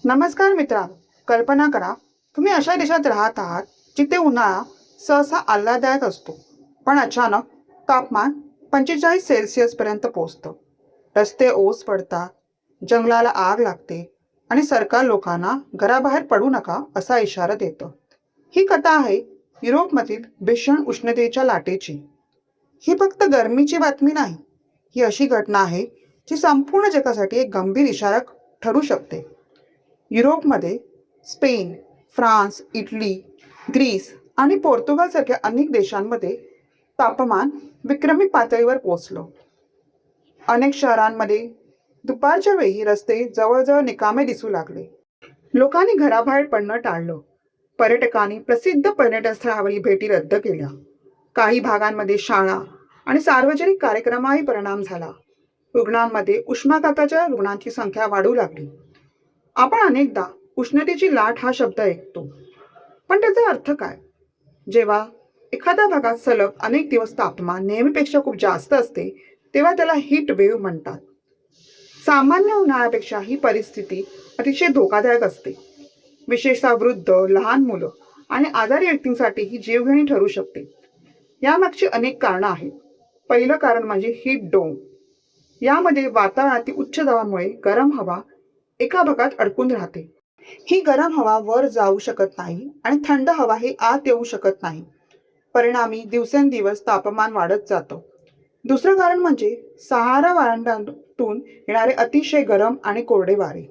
नमस्कार मित्रांनो, कल्पना करा तुम्ही अशा देशात राहत आहात जिथे उन्हाळा सहसा आल्हाददायक असतो, पण अचानक तापमान 45 सेल्सिअस पर्यंत पोहोचतं. रस्ते ओस पडतात, जंगलाला आग लागते आणि सरकार लोकांना घराबाहेर पडू नका असा इशारा देतं. ही कथा आहे युरोपमधील भीषण उष्णतेच्या लाटेची. ही फक्त गरमीची बातमी नाही, ही अशी घटना आहे जी संपूर्ण जगासाठी एक गंभीर इशारा ठरू शकते. युरोपमध्ये स्पेन, फ्रान्स, इटली, ग्रीस आणि पोर्तुगालसारख्या अनेक देशांमध्ये तापमान विक्रमी पातळीवर पोहोचलं. अनेक शहरांमध्ये दुपारच्या वेळी रस्ते जवळजवळ निकामे दिसू लागले. लोकांनी घराबाहेर पडणं टाळलं. पर्यटकांनी प्रसिद्ध पर्यटनस्थळावरील भेटी रद्द केल्या. काही भागांमध्ये शाळा आणि सार्वजनिक कार्यक्रमाही परिणाम झाला. रुग्णांमध्ये उष्माघाताच्या रुग्णांची संख्या वाढू लागली. आपण अनेकदा उष्णतेची लाट हा शब्द ऐकतो, पण त्याचा अर्थ काय? जेव्हा एखाद्या भागात सलग अनेक दिवस तापमान नेहमीपेक्षा खूप जास्त असते तेव्हा त्याला हीट वेव्ह म्हणतात. सामान्य उन्हाळ्यापेक्षा ही परिस्थिती अतिशय धोकादायक असते. विशेषतः वृद्ध, लहान मुलं आणि आजारी व्यक्तींसाठी ही जीवघेणी ठरू शकते. यामागची अनेक कारणं आहेत. पहिलं कारण म्हणजे हीट डोम. यामध्ये वातावरणातील उच्च दाबामुळे गरम हवा एका भागात अडकून राहते. ही गरम हवा वर जाऊ शकत नाही आणि थंड हवा हे आत येऊ शकत नाही. परिणामी दिवसेंदिवस तापमान वाढत जातं. दुसरं कारण म्हणजे सहारा वाऱ्यांतून येणारे अतिशय गरम आणि कोरडे वारे.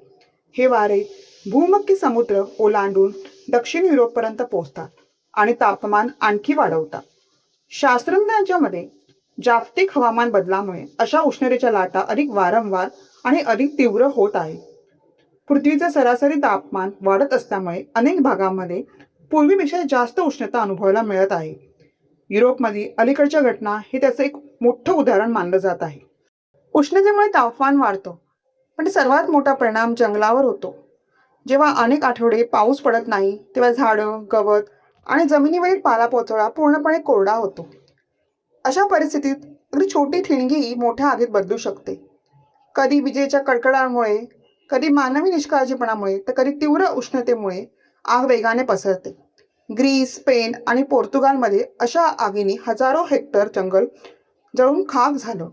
हे वारे भूमध्य समुद्र ओलांडून दक्षिण युरोपपर्यंत पोहोचतात आणि तापमान आणखी वाढवतात. शास्त्रज्ञांच्या मते जागतिक हवामान बदलामुळे अशा उष्णतेच्या लाटा अधिक वारंवार आणि अधिक तीव्र होत आहेत. पृथ्वीचं सरासरी तापमान वाढत असल्यामुळे अनेक भागांमध्ये पूर्वीपेक्षा जास्त उष्णता अनुभवायला मिळत आहे. युरोपमधील अलीकडच्या घटना हे त्याचं एक मोठं उदाहरण मानलं जात आहे. उष्णतेमुळे तापमान वाढतं, पण सर्वात मोठा परिणाम जंगलावर होतो. जेव्हा अनेक आठवडे पाऊस पडत नाही तेव्हा झाडं, गवत आणि जमिनीवरील पालापाचोळा पूर्णपणे कोरडा होतो. अशा परिस्थितीत अगदी छोटी ठिणगीही मोठ्या आगीत बदलू शकते. कधी विजेच्या कडकडाटामुळे, कधी मानवी निष्काळजीपणामुळे तर कधी तीव्र उष्णतेमुळे आग वेगाने पसरते. ग्रीस, स्पेन आणि पोर्तुगालमध्ये अशा आगीने हजारो हेक्टर जंगल जळून खाक झालं.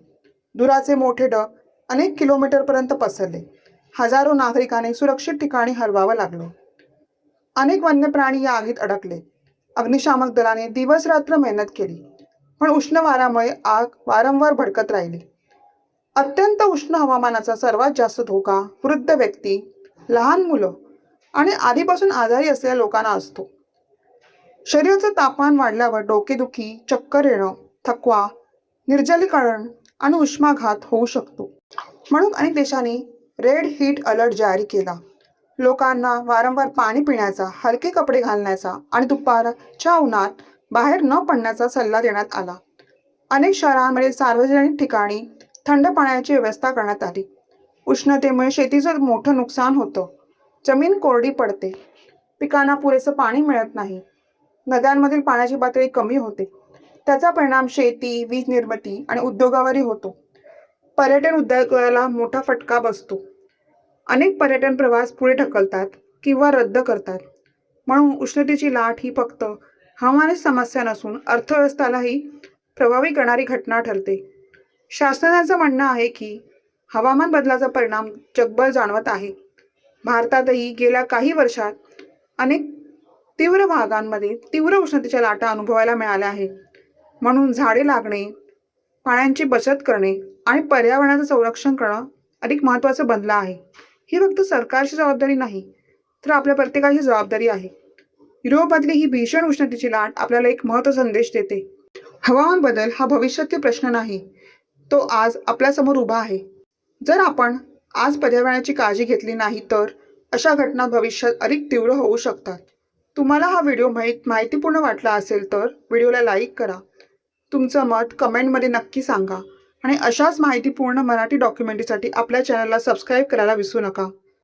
धुराचे मोठे ढग अनेक किलोमीटरपर्यंत पसरले. हजारो नागरिकांनी सुरक्षित ठिकाणी हलवावं लागलं. अनेक वन्य प्राणी या आगीत अडकले. अग्निशामक दलाने दिवस रात्र मेहनत केली, पण उष्ण वाऱ्यामुळे आग वारंवार भडकत राहिली. अत्यंत उष्ण हवामानाचा सर्वात जास्त धोका वृद्ध व्यक्ती, लहान मुलं आणि आधीपासून आजारी असलेल्या लोकांना असतो. शरीराचं तापमान वाढल्यावर डोकेदुखी, चक्कर येणं, थकवा, निर्जलीकरण आणि उष्माघात होऊ शकतो. म्हणून अनेक देशांनी रेड हीट अलर्ट जारी केला. लोकांना वारंवार पाणी पिण्याचा, हलके कपडे घालण्याचा आणि दुपारच्या उन्हात बाहेर न पडण्याचा सल्ला देण्यात आला. अनेक शहरांमध्ये सार्वजनिक ठिकाणी थंड पाण्याची व्यवस्था करण्यात आली. उष्णतेमुळे शेतीचं मोठं नुकसान होतं. जमीन कोरडी पडते, पिकांना पुरेसं पाणी मिळत नाही, नद्यांमधील पाण्याची पातळी कमी होते. त्याचा परिणाम शेती, वीज निर्मिती आणि उद्योगावरही होतो. पर्यटन उद्योगाला मोठा फटका बसतो. अनेक पर्यटन प्रवास पुढे ढकलतात किंवा रद्द करतात. म्हणून उष्णतेची लाट ही फक्त हवामानाची समस्या नसून अर्थव्यवस्थेलाही प्रभावित करणारी घटना ठरते. शास्त्रज्ञांचं म्हणणं आहे की हवामान बदलाचा परिणाम जगभर जाणवत आहे. भारतातही गेल्या काही वर्षात अनेक तीव्र भागांमध्ये तीव्र उष्णतेच्या लाटा अनुभवायला मिळाल्या आहेत. म्हणून झाडे लागणे, पाण्याची बचत करणे आणि पर्यावरणाचं संरक्षण करणं अधिक महत्त्वाचं बनलं आहे. ही फक्त सरकारची जबाबदारी नाही, तर आपल्या प्रत्येकाची जबाबदारी आहे. युरोपमधली ही भीषण उष्णतेची लाट आपल्याला एक महत्त्वाचा संदेश देते. हवामान बदल हा भविष्यातील प्रश्न नाही, तो आज आपल्यासमोर उभा आहे. जर आपण आज पर्यावरणाची काळजी घेतली नाही तर अशा घटना भविष्यात अधिक तीव्र होऊ शकतात. तुम्हाला हा व्हिडिओ माहितीपूर्ण वाटला असेल तर व्हिडिओला लाईक करा. तुमचं मत कमेंटमध्ये नक्की सांगा आणि अशाच माहितीपूर्ण मराठी डॉक्युमेंटरीसाठी आपल्या चॅनलला सबस्क्राईब करायला विसरू नका.